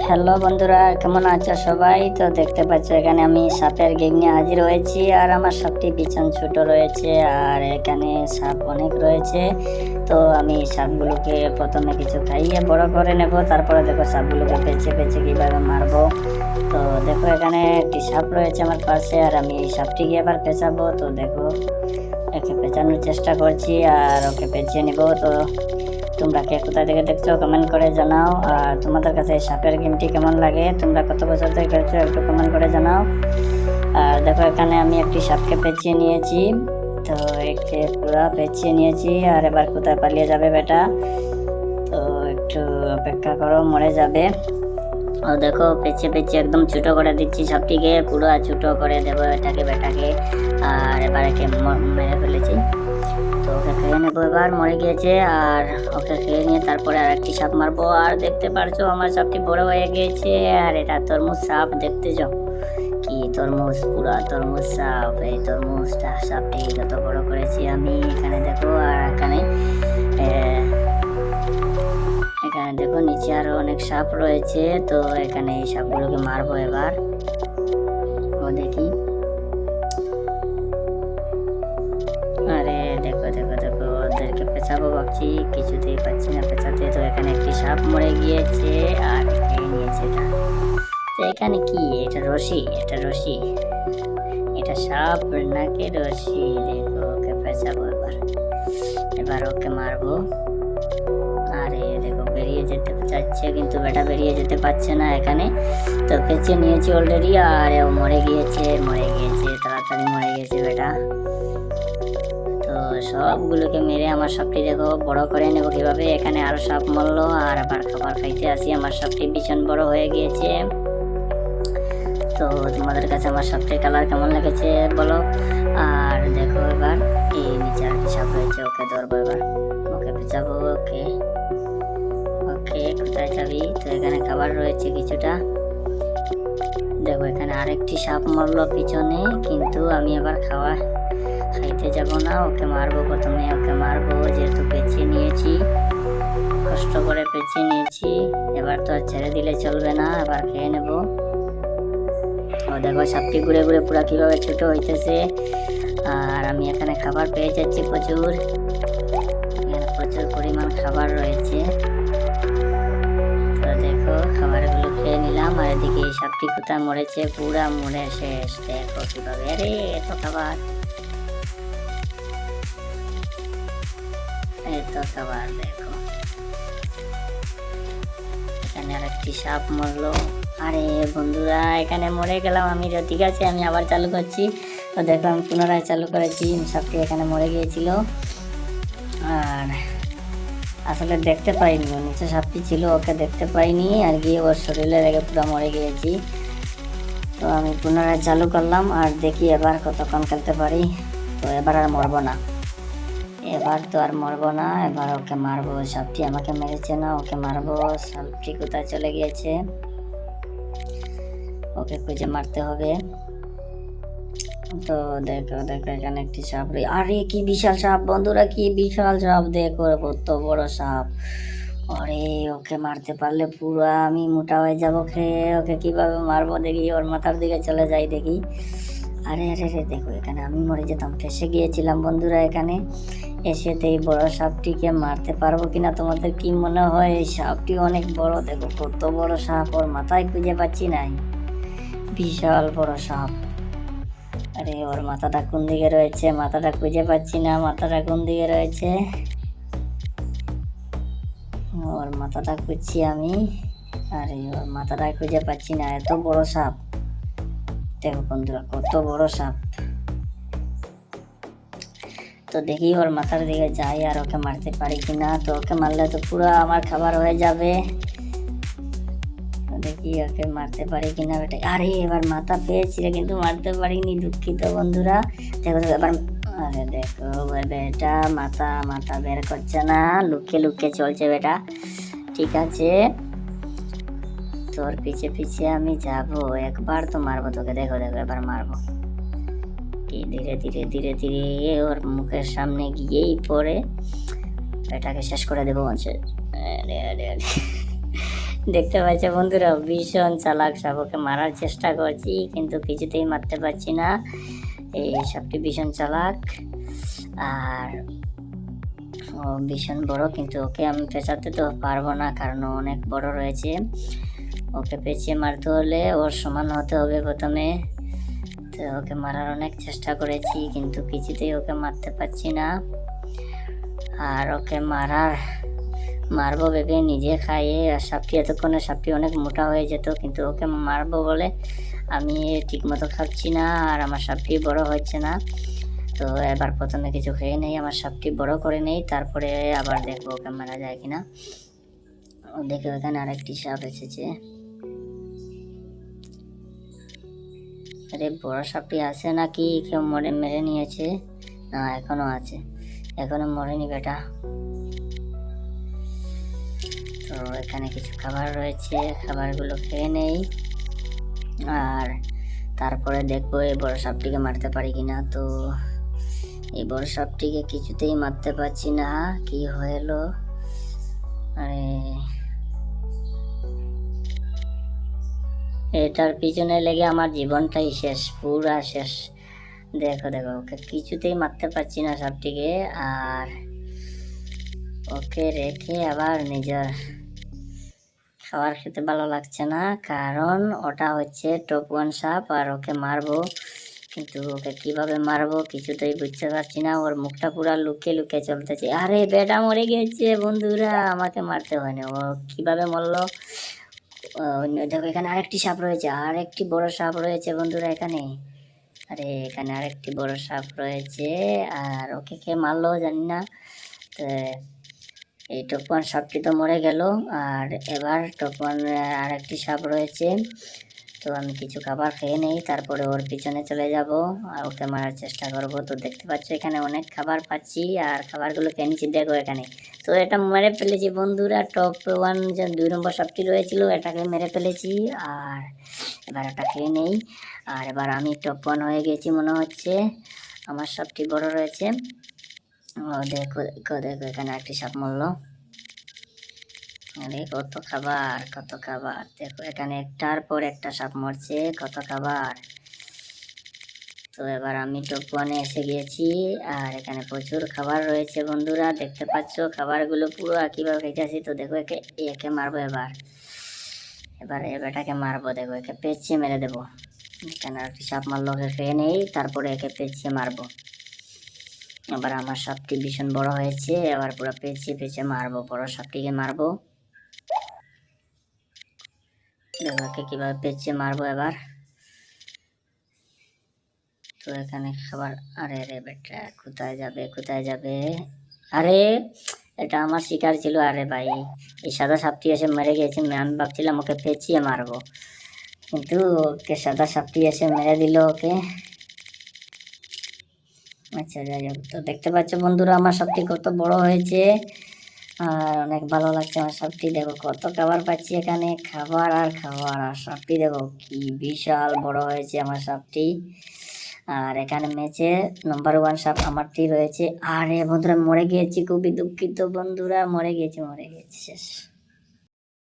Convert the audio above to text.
Hello বন্ধুরা, কেমন আছো সবাই? তো দেখতে পাচ্ছ এখানে আমি সাপের গেম নিয়ে হাজির হয়েছি। আর আমার সাপটি বিছান ছোট রয়েছে, আর এখানে সাপ অনেক রয়েছে। তো আমি সাপগুলোকে প্রথমে কিছু খাইয়ে বড় করে নেব, তারপরে দেখো সাপগুলোকে পেঁচে পেঁচে কীভাবে মারবো। তো দেখো এখানে একটি সাপ রয়েছে আমার পাশে, আর আমি এই সাপটিকে এবার পেঁচাবো। তো দেখো একে পেঁচানোর চেষ্টা করছি আর ওকে পেঁচিয়ে নেব। তো তোমরা কে কোথা থেকে দেখছো কমেন্ট করে জানাও। আর তোমাদের কাছে এই সাপের গেমটি কেমন লাগে, তোমরা কত বছর থেকে খেলছো একটু কমেন্ট করে জানাও। আর দেখো এখানে আমি একটি সাপকে পেঁচিয়ে নিয়েছি। তো একে পুরো পেঁচিয়ে নিয়েছি, আর এবার কোথায় পালিয়ে যাবে বেটা? তো একটু অপেক্ষা করো, মরে যাবে। ও দেখো পেঁচিয়ে পেঁচিয়ে একদম ছোটো করে দিচ্ছি সাপটিকে, পুরো ছোটো করে দেবো এটাকে বেটাকে। আর এবার একে মেরে ফেলেছি। তো ওকে খেয়ে নেবো, এবার মরে গিয়েছে। আর ওকে খেয়ে নিয়ে তারপরে আর একটি সাপ মারবো। আর দেখতে পারছো আমার সাপটি বড় হয়ে গিয়েছে। আর এটা তরমুজ সাপ, দেখতে যাও কি তরমুজ, পুরা তরমুজ সাপ। এই তরমুজটা সাপটি যত বড় করেছি আমি। এখানে দেখো, আর এখানে এখানে দেখো নিচে আরো অনেক সাপ রয়েছে। তো এখানে এই সাপগুলোকে মারবো এবার। ও দেখি, আরে দেখো দেখো দেখো ওদেরকে পেঁচাবো ভাবছি, কিছুতেই পাচ্ছি না পেঁচাতে। তো এখানে একটি সাপ মরে গিয়েছে আর খেয়ে নিয়েছে এটা। তো এখানে কি, এটা রশি, এটা রশি, এটা সাপ নাকি রশি? দেখো ওকে পেঁচাবো এবার, এবার ওকে মারবো। আরে দেখো বেরিয়ে যেতে চাচ্ছে, কিন্তু বেটা বেরিয়ে যেতে পারছে না এখানে। তো পেঁচে নিয়েছি অলরেডি, আর ও মরে গিয়েছে, মরে গিয়েছে, তাড়াতাড়ি মরে গিয়েছে বেটা। তো সবগুলোকে মেরে আমার সাপটি দেখো বড় করে নেবো কিভাবে। এখানে আরো সাপ মরলো, আর আবার খাবার খাইতে আসি। আমার সাপটি ভীষণ বড় হয়ে গিয়েছে। তো তোমাদের কাছে আমার সাপটির কালার কেমন লেগেছে বলো। আর দেখো এবার এই নিচে আর কি সাপ রয়েছে, ওকে ধরবো এবার, ওকে পেঁচাবো। ওকে ওকে কোথায় যাবি? তো এখানে খাবার রয়েছে কিছুটা। দেখো এখানে আরেকটি সাপ মরলো পিছনে, কিন্তু আমি আবার খাইতে যাব না, ওকে মারবো প্রথমে, ওকে মারবো যেহেতু পেঁচিয়ে নিয়েছি, কষ্ট করে পেঁচিয়ে নিয়েছি। এবার তো আর ছেড়ে দিলে চলবে না, এবার খেয়ে নেব। ও দেখো সাপটি ঘুরে ঘুরে পুরো কিভাবে ছোট হইতেছে। আর আমি এখানে খাবার পেয়ে যাচ্ছি প্রচুর, এখানে প্রচুর পরিমাণ খাবার রয়েছে। তো দেখো খাবারগুলো খেয়ে নিলাম। আর এদিকে এই সাপটি কোথায় মরেছে, পুরা মরে শেষ। দেখো কিভাবে, আরে এত খাবার, এত খাবার। দেখো এখানে আর একটি সাপ মরলো। আরে বন্ধুরা এখানে মরে গেলাম আমি। ঠিক আছে আমি আবার চালু করছি। তো দেখো আমি পুনরায় চালু করেছি, সাপটি এখানে মরে গিয়েছিল। আর আসলে দেখতে পাইনি, নিচে সাপটি ছিল, ওকে দেখতে পাইনি, আর গিয়ে ওর শরীরে লেগে পুরো মরে গিয়েছি। তো আমি পুনরায় চালু করলাম, আর দেখি এবার কতক্ষণ খেলতে পারি। তো এবার আর মরবো না, এবার তো আর মরবো না, এবার ওকে মারবো। সাপটি আমাকে মেরেছে না, ওকে মারবো। সাপটি কোথায় চলে গিয়েছে, ওকে খুঁজে মারতে হবে। তো দেখো দেখো এখানে একটি সাপ, আরে কি বিশাল সাপ বন্ধুরা, কি বিশাল সাপ, দেখো কত বড় সাপ। আরে ওকে মারতে পারলে পুরো আমি মোটা হয়ে যাবো খেয়ে। ওকে কিভাবে মারবো দেখি, ওর মাথার দিকে চলে যাই দেখি। আরে আরে আরে দেখো এখানে আমি মরে যেতাম, ফেসে গিয়েছিলাম বন্ধুরা। এখানে এসে তো এই বড় সাপটিকে মারতে পারবো কিনা তোমাদের কি মনে হয়? এই সাপটি অনেক বড়, দেখো কত বড় সাপ, ওর মাথায় খুঁজে পাচ্ছি নাই, বিশাল বড় সাপ। আরে ওর মাথাটা কোন দিকে রয়েছে, মাথাটা খুঁজে পাচ্ছি না, মাথাটা কোন দিকে রয়েছে, ওর মাথাটা খুঁজছি আমি। আরে ওর মাথাটা খুঁজে পাচ্ছি না, এত বড় সাপ। দেখো বন্ধুরা কত বড় সাপ। তো দেখি ওর মাথার দিকে যাই, আর ওকে মারতে পারি কিনা। তো ওকে মারলে তো পুরো আমার খাবার হয়ে যাবে। দেখি ওকে মারতে পারি কিনা বেটা। আরে এবার মাথা পেয়েছি কিন্তু মারতে পারিনি, দুঃখিত বন্ধুরা। দেখো এবার, আরে দেখো বেটা মাথা মাথা বের করছে না, লুকিয়ে লুকিয়ে চলছে বেটা। ঠিক আছে তোর পিছে পিছে আমি যাব, একবার তো মারবো তোকে। দেখো দেখো এবার মারবো, কি ধীরে ধীরে ধীরে ধীরে ওর মুখের সামনে গিয়েই পড়ে এটাকে শেষ করে দেবো। আরে আরে আরে দেখতে পাচ্ছ বন্ধুরা, ভীষণ চালাক সাপ। ওকে মারার চেষ্টা করছি কিন্তু কিছুতেই মারতে পারছি না। এই সাপটি ভীষণ চালাক আর ও ভীষণ বড়, কিন্তু ওকে আমি পেঁচাতে তো পারবো না কারণ ও অনেক বড় রয়েছে। ওকে পেঁচিয়ে মারতে হলে ওর সমান হতে হবে প্রথমে। তো ওকে মারার অনেক চেষ্টা করেছি কিন্তু কিছুতেই ওকে মারতে পারছি না। আর ওকে মারবো ভেবে নিজে খাইয়ে আর সাপটি অনেক মোটা হয়ে যেত, কিন্তু ওকে মারবো বলে আমি ঠিকমতো খাচ্ছি না আর আমার সাপটি বড় হচ্ছে না। তো এবার প্রথমে কিছু খেয়ে নেই, আমার সাপটি বড় করে নেই, তারপরে আবার দেখবো ওকে মারা যায় কিনা। দেখো এখানে আরেকটি সাপ এসেছে। আরে বড় সাপটি আছে নাকি কেউ মেরে নিয়েছে? না, এখনো আছে, এখনো মরেনি বেটা। তো এখানে কিছু খাবার রয়েছে, খাবারগুলো খেয়ে নেই আর তারপরে দেখবো এই বড় সাপটিকে মারতে পারি কিনা। তো এই বড় সাপটিকে কিছুতেই মারতে পারছি না, কি হলো? আরে এটার পিছনে লেগে আমার জীবনটাই শেষ, পুরা শেষ। দেখো দেখো, ওকে কিছুতেই মারতে পারছি না সাপটিকে, আর ওকে রেখে আবার নিজের খাবার খেতে ভালো লাগছে না কারণ ওটা হচ্ছে টপ 1 সাপ আর ওকে মারবো, কিন্তু ওকে কিভাবে মারবো কিছুতেই বুঝতে পারছি না। ওর মুখটা পুরো লুকিয়ে লুকিয়ে চলতেছে। আরে বেটা মরে গেছে বন্ধুরা, আমাকে মারতে হয়নি, ও কিভাবে মরলো। দেখো এখানে আরেকটি সাপ রয়েছে, আরেকটি বড় সাপ রয়েছে বন্ধুরা এখানে। আরে এখানে আরেকটি বড় সাপ রয়েছে আর ওকে কে মারলো জানি না। তো এই টপ 1 সাপটি তো মরে গেল আর এবার টপ 1 আরেকটি সাপ রয়েছে। তো আমি কিছু খাবার খেয়ে নেই, তারপরে ওর পিছনে চলে যাব আর ওকে মারার চেষ্টা করব। তো দেখতে পাচ্ছ এখানে অনেক খাবার পাচ্ছি আর খাবারগুলো খেয়ে নিচ্ছি। দেখো এখানে তো এটা মেরে ফেলেছি বন্ধুরা। টপ 1 যে 2 নম্বর সাপটি রয়েছিল এটাকে মেরে ফেলেছি আর এবার ওটা খেয়ে নেই। আর এবার আমি টপ 1 হয়ে গেছি মনে হচ্ছে, আমার সাপটি বড় রয়েছে। ও দেখো দেখো দেখো, এখানে একটি সাপ মরলো। আরে কত খাবার কত খাবার, দেখো এখানে একটার পর একটা সাপ মরছে, কত খাবার। তো এবার আমি টপ 1 এসে গিয়েছি আর এখানে প্রচুর খাবার রয়েছে বন্ধুরা, দেখতে পাচ্ছ খাবারগুলো পুরো কিভাবে খেতেছি। তো দেখো একে মারবো এবার, এ বেটাকে মারবো। দেখো একে পেঁচিয়ে মেরে দেবো। এখানে আর কি সাপ মারলো, ওকে খেয়ে নেই, তারপরে একে পেঁচিয়ে মারবো। এবার আমার সাপটি ভীষণ বড় হয়েছে, এবার পুরো পেঁচিয়ে পেঁচিয়ে মারবো, বড় সাপটিকে মারবো। দেখো একে কিভাবে পেঁচিয়ে মারবো এবার। তো এখানে খাবার, আরে রে বেটা কোথায় যাবে কোথায় যাবে। আরে এটা আমার শিকার ছিল। আরে ভাই এই সাদা সাপটি এসে মেরে গেছে, আমি ভাবছিলাম ওকে পেঁচিয়ে মারবো, কিন্তু ওকে সাদা সাপটি এসে মেরে দিল ওকে। আচ্ছা যাই হোক, তো দেখতে পাচ্ছ বন্ধুরা আমার সাপটি কত বড় হয়েছে আর অনেক ভালো লাগছে আমার সাপটি। দেখো কত খাবার পাচ্ছি এখানে, খাবার আর খাবার, আর সাপটি দেখো কি বিশাল বড় হয়েছে আমার সাপটি। আর এখানে ম্যাচে নম্বর 1 সাপ আমারটি রয়েছে। আরে বন্ধুরা মরে গিয়েছি, খুবই দুঃখিত বন্ধুরা, মরে গিয়েছি শেষ।